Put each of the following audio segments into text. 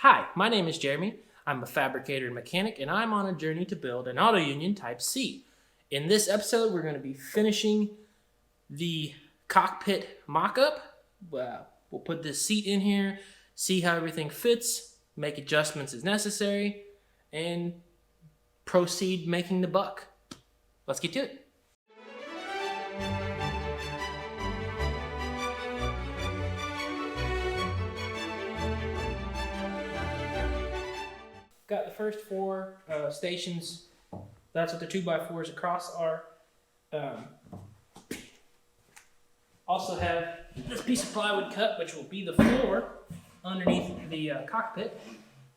Hi, my name is Jeremy. I'm a fabricator and mechanic, and I'm on a journey to build an auto union Type C. In this episode, we're going to be finishing the cockpit mock-up. We'll put this seat in here, see how everything fits, make adjustments as necessary, and proceed making the buck. Let's get to it. Got the first four stations. That's what the 2x4s across are. Also have this piece of plywood cut, which will be the floor underneath the cockpit.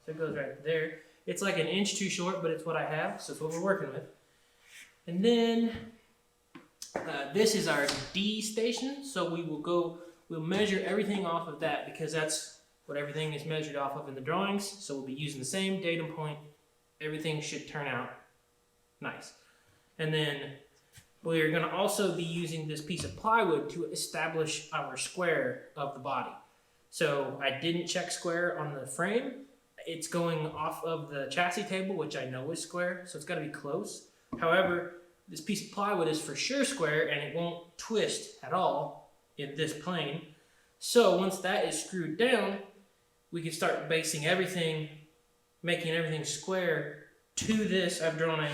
So it goes right there. It's like an inch too short, but it's what I have, so it's what we're working with. And then this is our D station. So we'll measure everything off of that because that's what everything is measured off of in the drawings. So we'll be using the same datum point. Everything should turn out nice. And then we're going to also be using this piece of plywood to establish our square of the body. So I didn't check square on the frame. It's going off of the chassis table, which I know is square, so it's got to be close. However, this piece of plywood is for sure square, and it won't twist at all in this plane. So once that is screwed down, we can start basing everything, making everything square to this. I've drawn a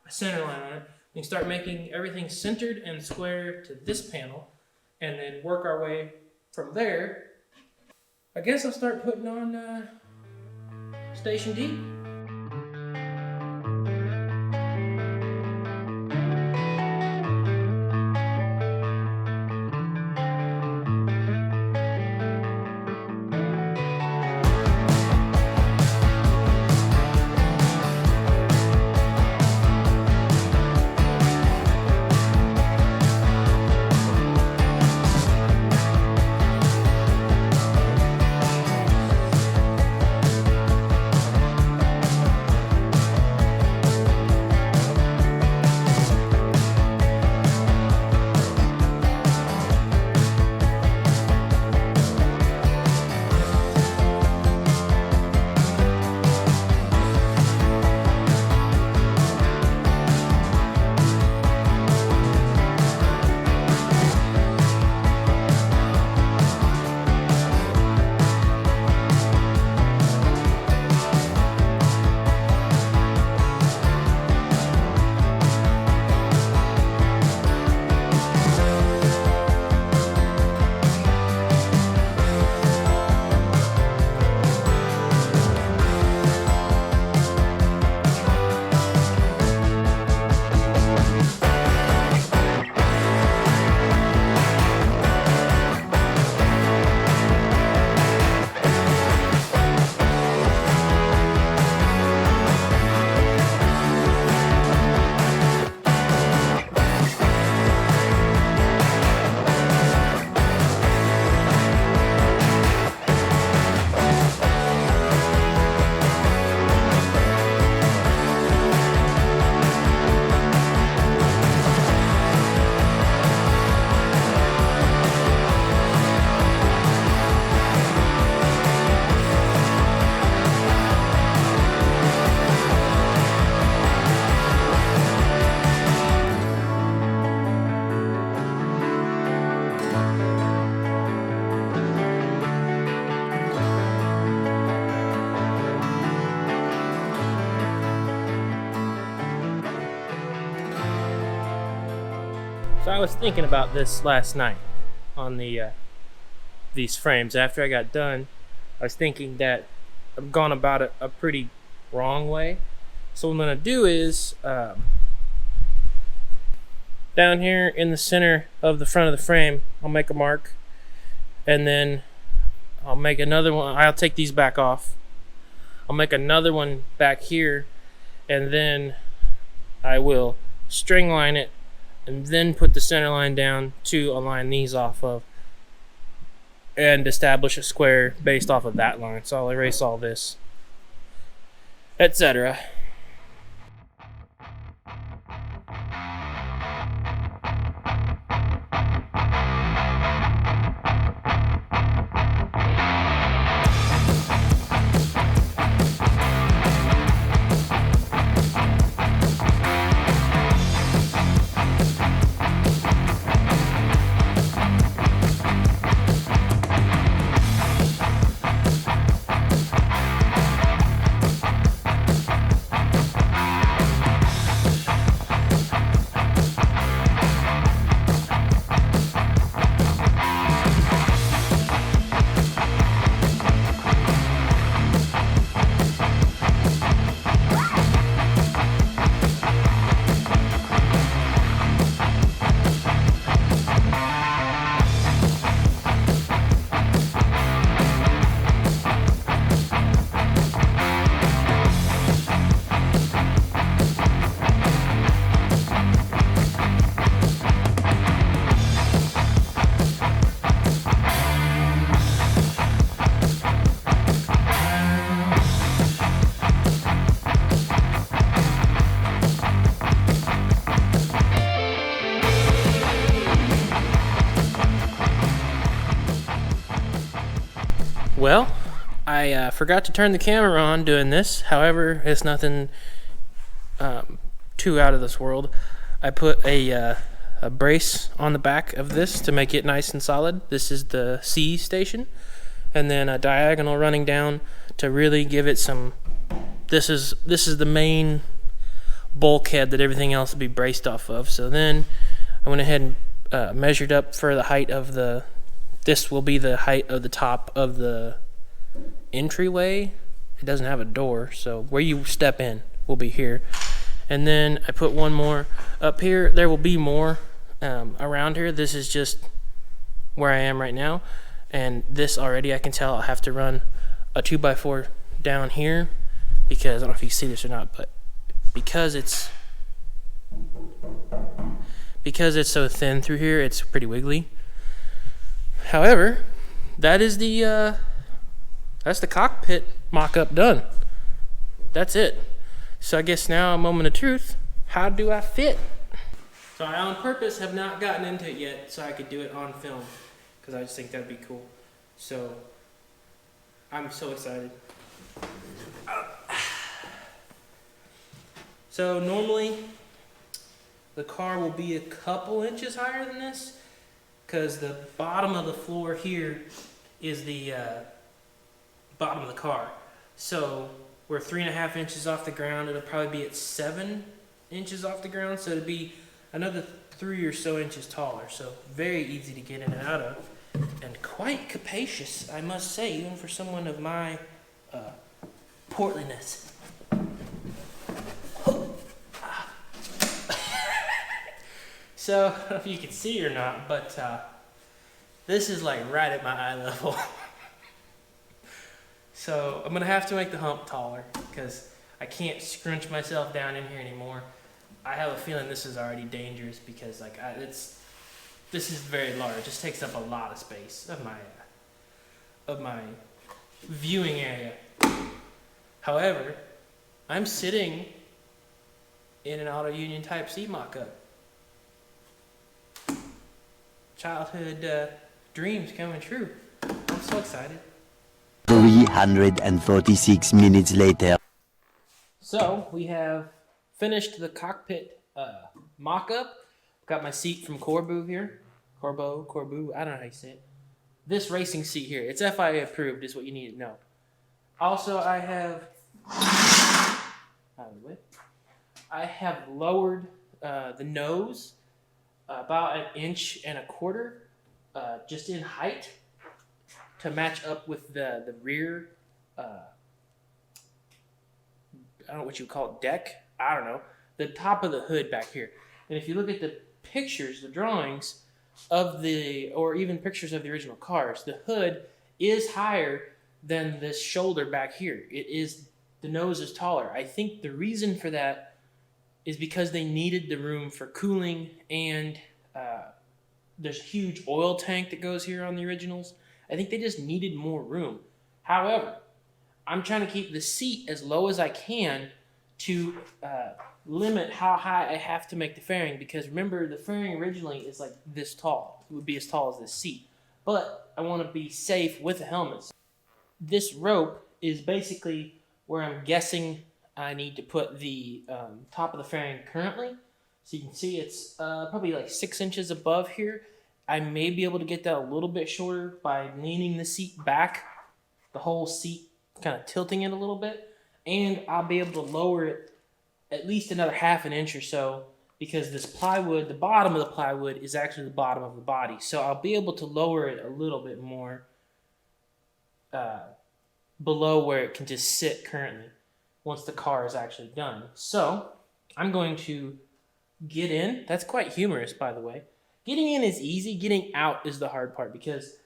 center line on it. We can start making everything centered and square to this panel, and then work our way from there. I guess I'll start putting on Station D. So I was thinking about this last night on these frames. After I got done, I was thinking that I've gone about it a pretty wrong way. So what I'm going to do is down here in the center of the front of the frame, I'll make a mark, and then I'll make another one. I'll take these back off. I'll make another one back here, and then I will string line it and then put the center line down to align these off of and establish a square based off of that line. So I'll erase all this, etc. Well, I forgot to turn the camera on doing this. However, it's nothing too out of this world. I put a brace on the back of this to make it nice and solid. This is the C station, and then a diagonal running down to really give it some. This is the main bulkhead that everything else will be braced off of. So then I went ahead and measured up for the height of the. This will be the height of the top of the entryway. It doesn't have a door, so where you step in will be here. And then I put one more up here. There will be more around here. This is just where I am right now. And this already, I can tell I'll have to run a 2x4 down here because I don't know if you can see this or not, but because it's so thin through here, it's pretty wiggly. However, that is that's the cockpit mock-up done. That's it. So I guess now a moment of truth. How do I fit? So I on purpose have not gotten into it yet so I could do it on film because I just think that'd be cool. So I'm so excited. So normally the car will be a couple inches higher than this because the bottom of the floor here is the bottom of the car. So we're 3.5 inches off the ground. It'll probably be at 7 inches off the ground. So it'll be another 3 or so inches taller. So very easy to get in and out of. And quite capacious, I must say, even for someone of my portliness. So, I don't know if you can see or not, but this is like right at my eye level. So, I'm going to have to make the hump taller because I can't scrunch myself down in here anymore. I have a feeling this is already dangerous because like this is very large. This takes up a lot of space of my viewing area. However, I'm sitting in an Auto Union Type C mock-up. Childhood dreams coming true. I'm so excited. 346 minutes later. So we have finished the cockpit mock-up. Got my seat from Corbu here. Corbu, I don't know how you say it. This racing seat here, it's FIA approved is what you need to know. Also, I have lowered the nose about 1.25 inches just in height to match up with the rear, I don't know what you would call it, deck? I don't know. The top of the hood back here. And if you look at the pictures, the drawings of or even pictures of the original cars, the hood is higher than this shoulder back here. The nose is taller. I think the reason for that is because they needed the room for cooling, and there's a huge oil tank that goes here on the originals. I think they just needed more room. However, I'm trying to keep the seat as low as I can to limit how high I have to make the fairing, because remember, the fairing originally is like this tall. It would be as tall as this seat. But I want to be safe with the helmets. This rope is basically where I'm guessing I need to put the top of the fairing currently. So you can see it's probably like 6 inches above here. I may be able to get that a little bit shorter by leaning the seat back, the whole seat kind of tilting it a little bit, and I'll be able to lower it at least another 1/2 inch or so, because this plywood, the bottom of the plywood is actually the bottom of the body. So I'll be able to lower it a little bit more below where it can just sit currently once the car is actually done. So I'm going to get in. That's quite humorous, by the way. Getting in is easy. Getting out is the hard part, because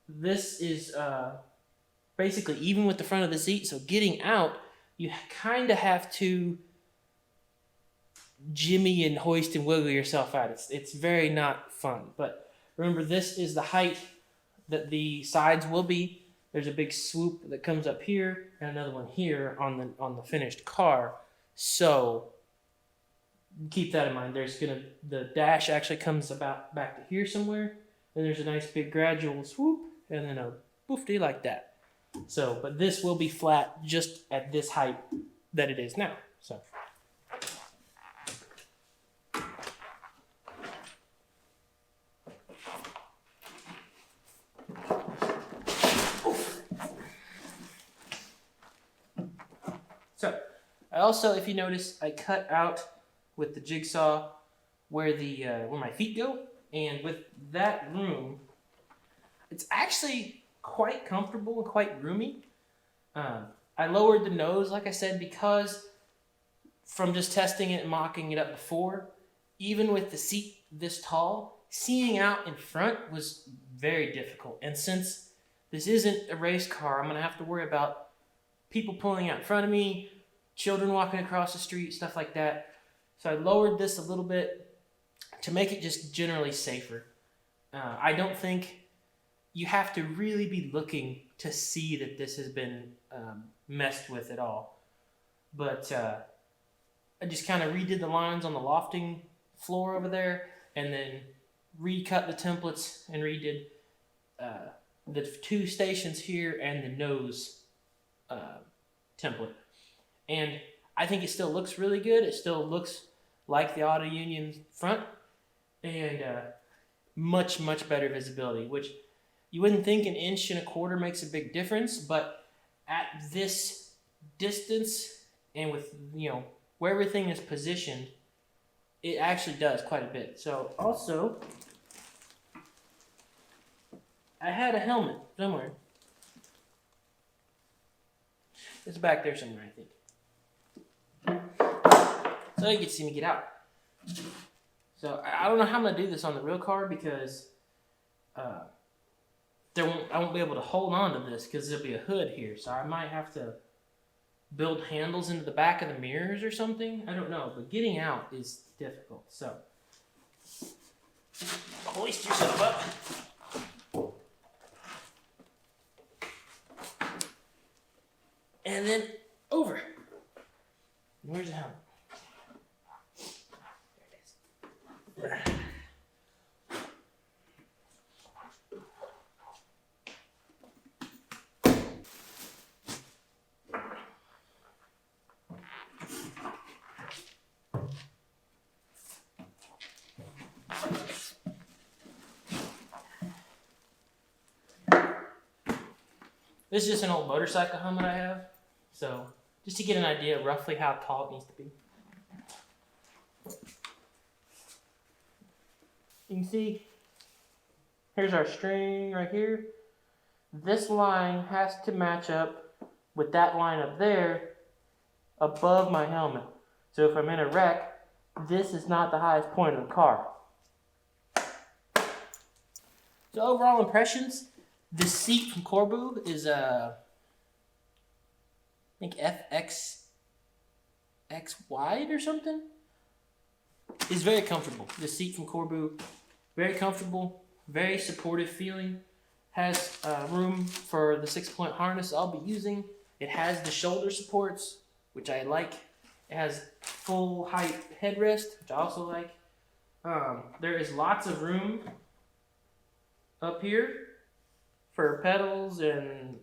this is basically even with the front of the seat. So getting out, you kind of have to jimmy and hoist and wiggle yourself out. It's very not fun. But remember, this is the height that the sides will be. There's a big swoop that comes up here and another one here on the finished car. So keep that in mind. The dash actually comes about back to here somewhere. Then there's a nice big gradual swoop and then a boofty like that. So, but this will be flat just at this height that it is now. So. So, I also, if you notice, I cut out with the jigsaw where where my feet go, and with that room, it's actually quite comfortable and quite roomy. I lowered the nose, like I said, because from just testing it and mocking it up before, even with the seat this tall, seeing out in front was very difficult. And since this isn't a race car, I'm going to have to worry about people pulling out in front of me, children walking across the street, stuff like that. So I lowered this a little bit to make it just generally safer. I don't think you have to really be looking to see that this has been messed with at all. But I just kind of redid the lines on the lofting floor over there, and then recut the templates and redid the 2 stations here and the nose template. And I think it still looks really good. It still looks like the Auto Union front, and much, much better visibility, which you wouldn't think 1.25 inches makes a big difference, but at this distance and with, where everything is positioned, it actually does quite a bit. So also, I had a helmet somewhere. It's back there somewhere, I think. So you can see me get out. So I don't know how I'm gonna do this on the real car, because I won't be able to hold on to this because there'll be a hood here. So I might have to build handles into the back of the mirrors or something. I don't know, but getting out is difficult. So hoist yourself up. And then over. Where's the helmet? There it is. This is just an old motorcycle helmet I have, so just to get an idea of roughly how tall it needs to be. You can see, here's our string right here. This line has to match up with that line up there above my helmet. So if I'm in a wreck, this is not the highest point of the car. So overall impressions, this seat from Corbu is I think FX wide or something. It's very comfortable. The seat from Corbu, very comfortable, very supportive feeling. Has room for the 6-point harness I'll be using. It has the shoulder supports, which I like. It has full height headrest, which I also like. There is lots of room up here for pedals and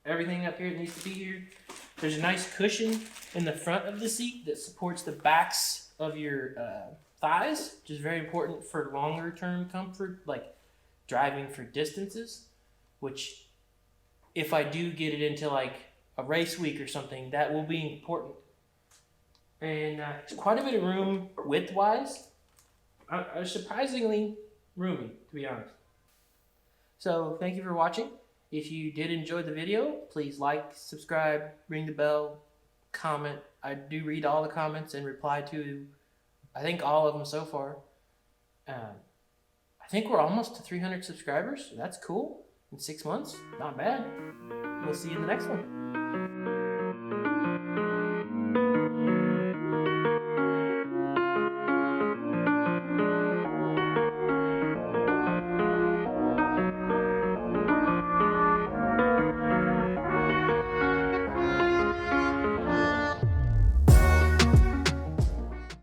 everything up here that needs to be here. There's a nice cushion in the front of the seat that supports the backs of your thighs, which is very important for longer term comfort, like driving for distances, which if I do get it into like a race week or something, that will be important. And it's quite a bit of room width-wise. Surprisingly roomy, to be honest. So thank you for watching. If you did enjoy the video, please like, subscribe, ring the bell, comment. I do read all the comments and reply to, I think, all of them so far. I think we're almost to 300 subscribers. So that's cool. In 6 months, not bad. We'll see you in the next one.